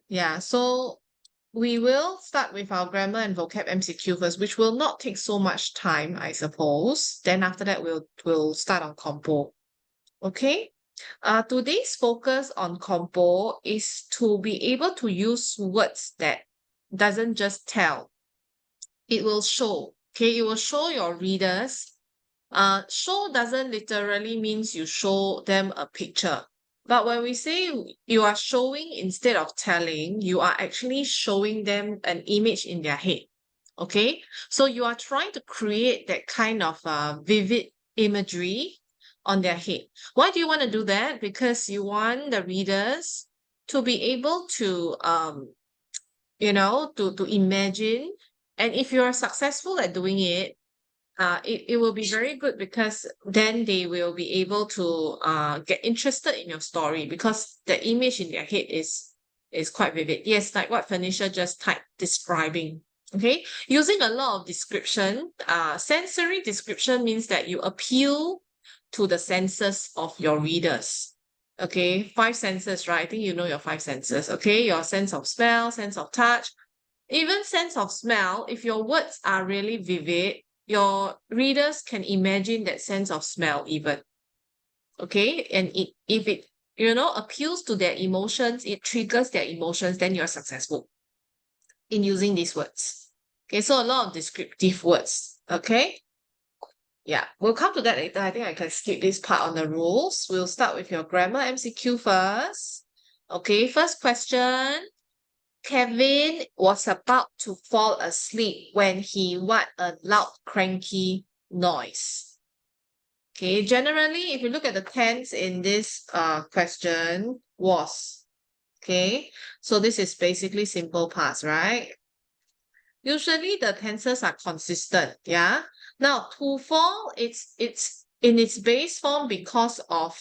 yeah, so we will start with our grammar and vocab MCQ first, which will not take so much time, I suppose. Then after that, we'll start on compo. Okay. Today's focus on compo is to be able to use words that doesn't just tell. It will show. Okay, it will show your readers. Show doesn't literally means you show them a picture. But when we say you are showing instead of telling, you are actually showing them an image in their head. Okay, so you are trying to create that kind of vivid imagery on their head. Why do you want to do that? Because you want the readers to be able to to imagine. And if you are successful at doing it, it will be very good, because then they will be able to get interested in your story, because the image in their head is quite vivid. Yes, like what Phoenicia just typed, describing. Okay, using a lot of description. Sensory description means that you appeal to the senses of your readers. Okay, five senses, right? I think you know your five senses. Okay, your sense of smell, sense of touch, even sense of smell. If your words are really vivid, your readers can imagine that sense of smell even. Okay, and if it appeals to their emotions, it triggers their emotions, then you're successful in using these words. Okay, so a lot of descriptive words. Okay, yeah, we'll come to that later. I think I can skip this part on the rules. We'll start with your grammar MCQ first. Okay, first question. Kevin was about to fall asleep when he what a loud cranky noise. Okay, generally, if you look at the tense in this question, was. Okay, so this is basically simple past, right? Usually the tenses are consistent, yeah? Now, to fall, it's in its base form because of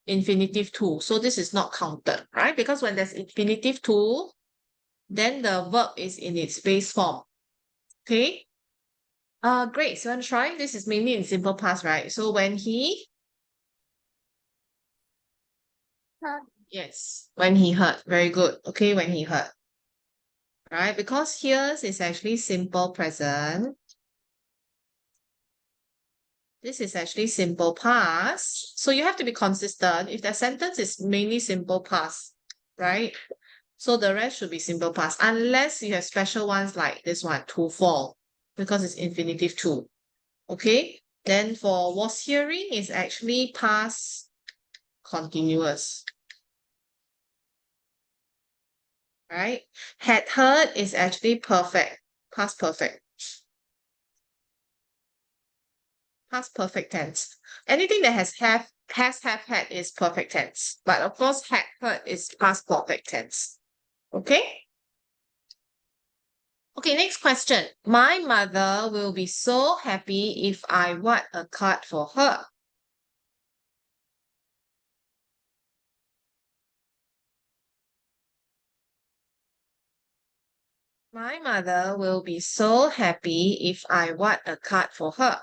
infinitive to. So this is not counted, right? Because when there's infinitive to, then the verb is in its base form. Okay. Great. So I'm trying. This is mainly in simple past, right? So when he yes, when he heard. Very good. Okay, when he heard. Right? Because here's is actually simple present. This is actually simple past. So you have to be consistent. If the sentence is mainly simple past, right? So the rest should be simple past, unless you have special ones like this one, to fall, because it's infinitive to. Okay, then for was hearing is actually past continuous, right? Had heard is actually perfect, past perfect, past perfect tense. Anything that has have had is perfect tense, but of course had heard is past perfect tense. Okay. Okay, next question. My mother will be so happy if I write a card for her. My mother will be so happy if I write a card for her.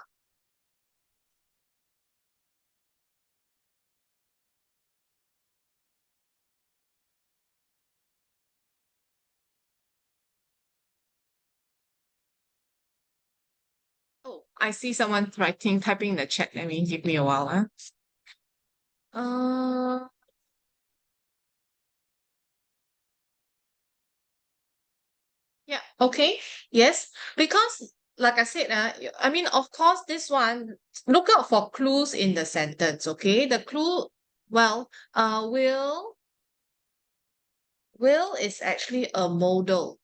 Oh, I see someone typing in the chat. Let me give me a while. Uh, yeah, okay. Yes, because like I said, I mean, of course, this one, look out for clues in the sentence, okay? The clue, well, will is actually a modal.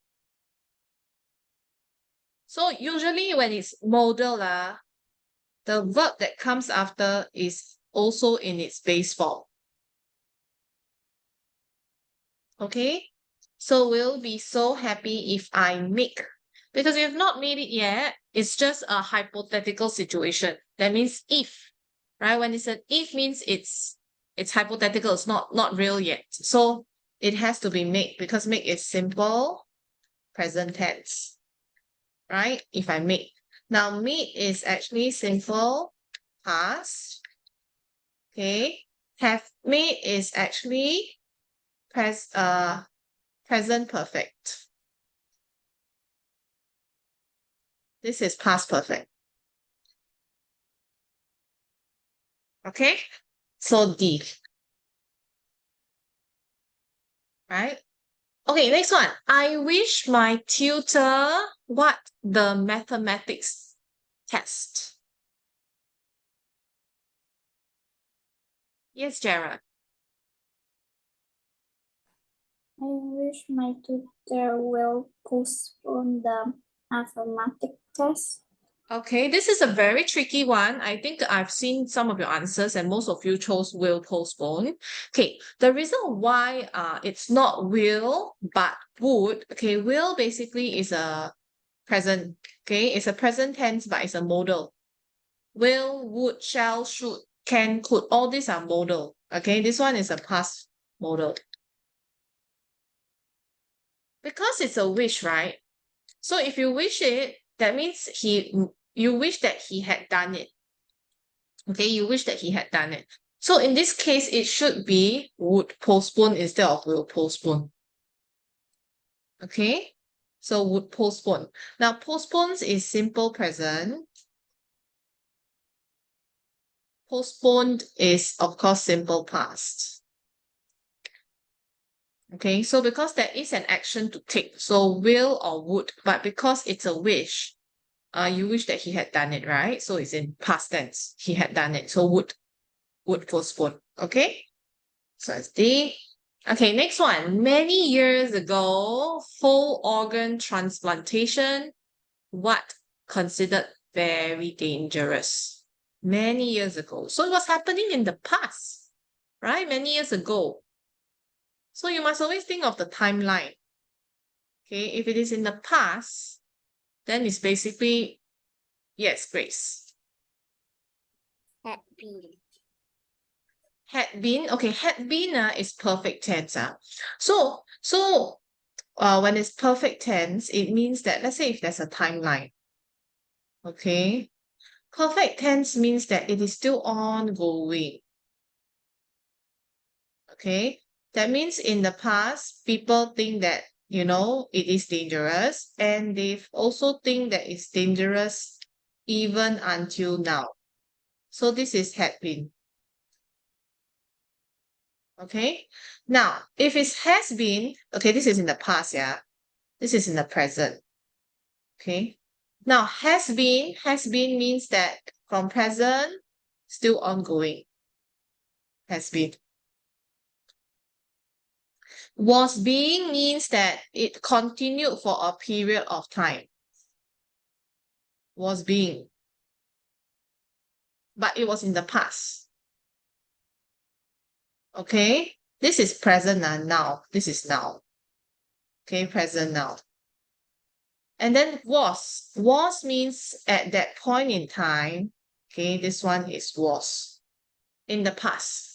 So usually when it's modal, the verb that comes after is also in its base form. Okay, so we'll be so happy if I make, because we have not made it yet. It's just a hypothetical situation. That means if, right? When it's an if means it's hypothetical. It's not real yet. So it has to be make, because make is simple present tense, right? If I make. Now meet is actually simple past. Okay, have made is actually present present perfect. This is past perfect. Okay? So D. Right? Okay, next one. I wish my tutor what the mathematics test. Yes, Jared. I wish my tutor will postpone the mathematics test. Okay, this is a very tricky one. I think I've seen some of your answers and most of you chose will postpone. Okay, the reason why it's not will but would, okay, will basically is a present, okay, it's a present tense but it's a modal. Will, would, shall, should, can, could, all these are modal. Okay, this one is a past modal. Because it's a wish, right? So if you wish it, that means you wish that he had done it. Okay, you wish that he had done it. So in this case, it should be would postpone instead of will postpone. Okay, so would postpone. Now, postpones is simple present. Postponed is, of course, simple past. Okay, so because there is an action to take, so will or would, but because it's a wish, you wish that he had done it, right? So it's in past tense. He had done it. So would postpone. Okay, so it's D. Okay, next one. Many years ago, whole organ transplantation, what considered very dangerous? Many years ago. So it was happening in the past, right? Many years ago. So you must always think of the timeline. Okay, if it is in the past, then it's basically, yes, Grace. Had been. Had been, okay, had been is perfect tense. So when it's perfect tense, it means that, let's say if there's a timeline, okay, perfect tense means that it is still ongoing. Okay, that means in the past, people think that, it is dangerous, and they've also think that it's dangerous even until now. So this is had been. Okay, now if it has been, okay, this is in the past, yeah. This is in the present. Okay. Now has been means that from present, still ongoing. Has been. Was being means that it continued for a period of time. Was being. But it was in the past. Okay. This is present and now. This is now. Okay, present now. And then was. Was means at that point in time. Okay, this one is was. In the past.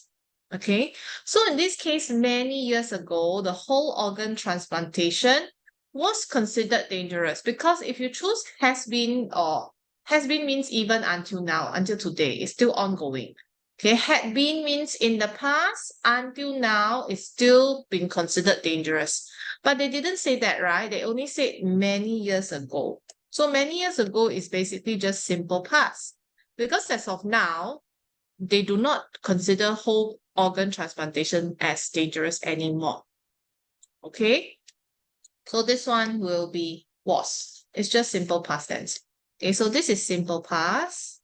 Okay, so in this case, many years ago, the whole organ transplantation was considered dangerous because if you choose has been or has been means even until now, until today, it's still ongoing. Okay, had been means in the past until now, it's still been considered dangerous. But they didn't say that, right? They only said many years ago. So many years ago is basically just simple past. Because as of now, they do not consider whole organ transplantation as dangerous anymore. Okay, so this one will be was. It's just simple past tense. Okay, so this is simple past.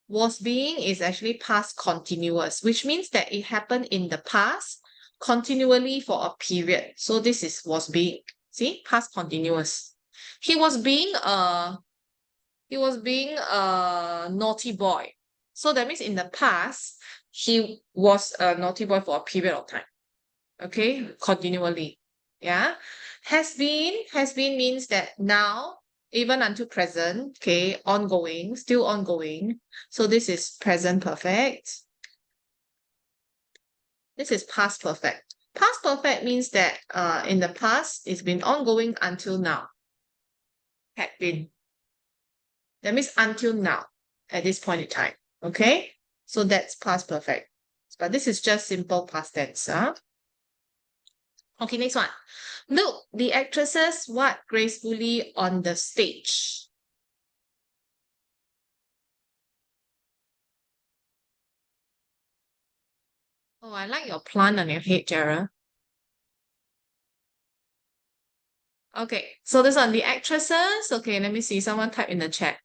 Was being is actually past continuous, which means that it happened in the past continually for a period. So this is was being. See, past continuous. He was being a naughty boy. So that means in the past, he was a naughty boy for a period of time. Okay, continually. Yeah. Has been means that now, even until present, okay, ongoing, still ongoing. So this is present perfect. This is past perfect. Past perfect means that in the past, it's been ongoing until now. Had been. That means until now, at this point in time. Okay, so that's past perfect. But this is just simple past tense. Okay, next one. Look, the actresses what gracefully on the stage. Oh, I like your plant on your head, Gerald. Okay, so this on the actresses. Okay, let me see. Someone type in the chat.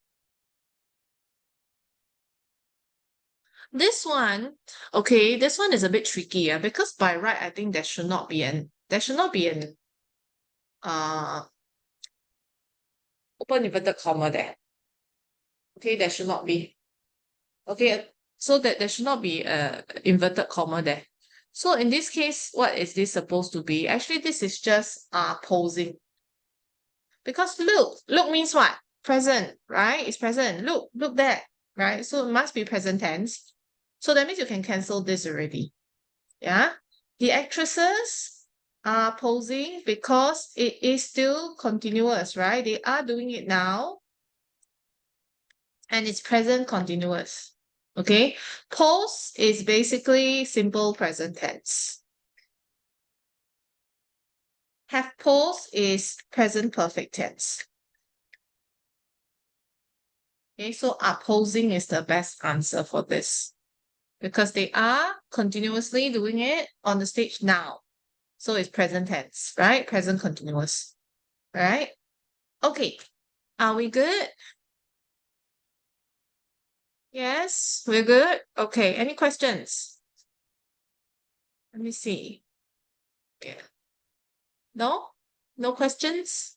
This one, okay, this one is a bit tricky, because by right, I think there should not be an uh open inverted comma there. Okay, there should not be. Okay, so that there should not be a inverted comma there. So in this case, what is this supposed to be? Actually, this is just posing. Because look means what? Present, right? It's present. Look there, right? So it must be present tense. So that means you can cancel this already. Yeah. The actresses are posing because it is still continuous, right? They are doing it now and it's present continuous. Okay. Pose is basically simple present tense. Have pose is present perfect tense. Okay, so are posing is the best answer for this because they are continuously doing it on the stage now. So it's present tense, right? Present continuous, right? Okay, are we good? Yes, we're good. Okay, any questions? Let me see. Yeah. No? No questions?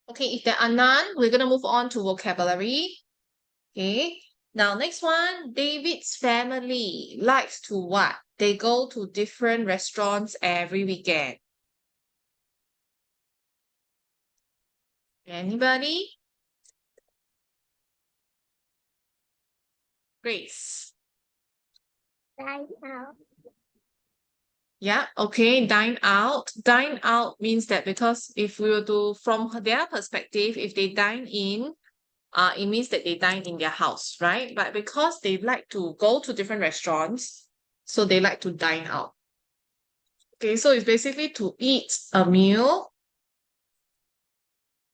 Okay, if there are none, we're going to move on to vocabulary. Okay, now next one, David's family likes to what? They go to different restaurants every weekend. Anybody? Grace. Dine out. Yeah, okay, dine out. Dine out means that because if we were to, from their perspective, if they dine in, it means that they dine in their house, right? But because they like to go to different restaurants, so they like to dine out. Okay, so it's basically to eat a meal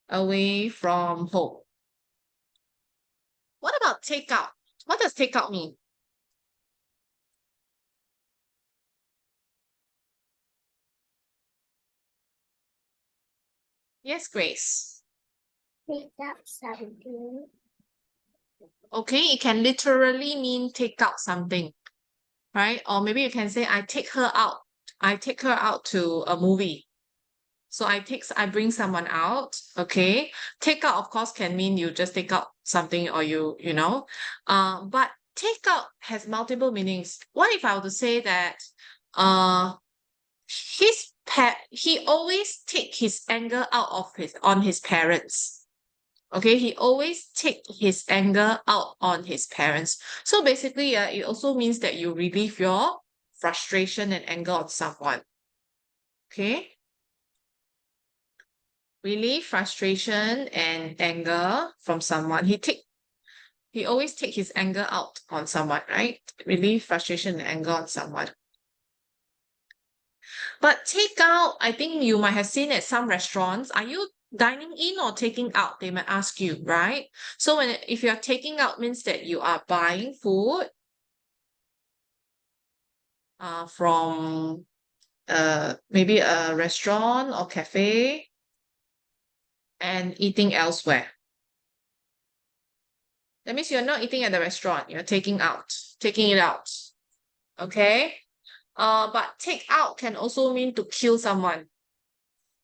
away from home. What about takeout? What does takeout mean? Yes, Grace. Pick up something. Okay, it can literally mean take out something, right? Or maybe you can say, I take her out. I take her out to a movie. So I bring someone out. Okay. Take out, of course, can mean you just take out something or you know. But take out has multiple meanings. What if I were to say that uh he always take his anger out of on his parents. Okay, he always take his anger out on his parents. So basically, it also means that you relieve your frustration and anger on someone. Okay, relieve frustration and anger from someone. He always take his anger out on someone, right? Relieve frustration and anger on someone. But takeout, I think you might have seen at some restaurants. Are you dining in or taking out? They might ask you, right? So if you're taking out means that you are buying food from maybe a restaurant or cafe and eating elsewhere. That means you're not eating at the restaurant, you're taking it out. Okay? But take out can also mean to kill someone.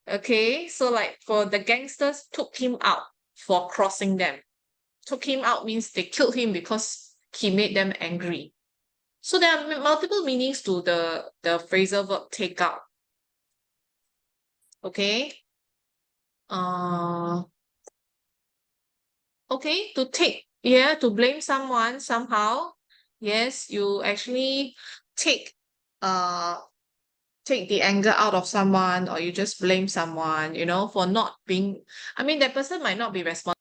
Okay, so like for the gangsters took him out for crossing them. Took him out means they killed him because he made them angry. So there are multiple meanings to the phrasal verb take out. Okay. Uh, okay, to take, yeah, to blame someone somehow. Yes, you actually take uh take the anger out of someone or you just blame someone, for not being, I mean, that person might not be responsible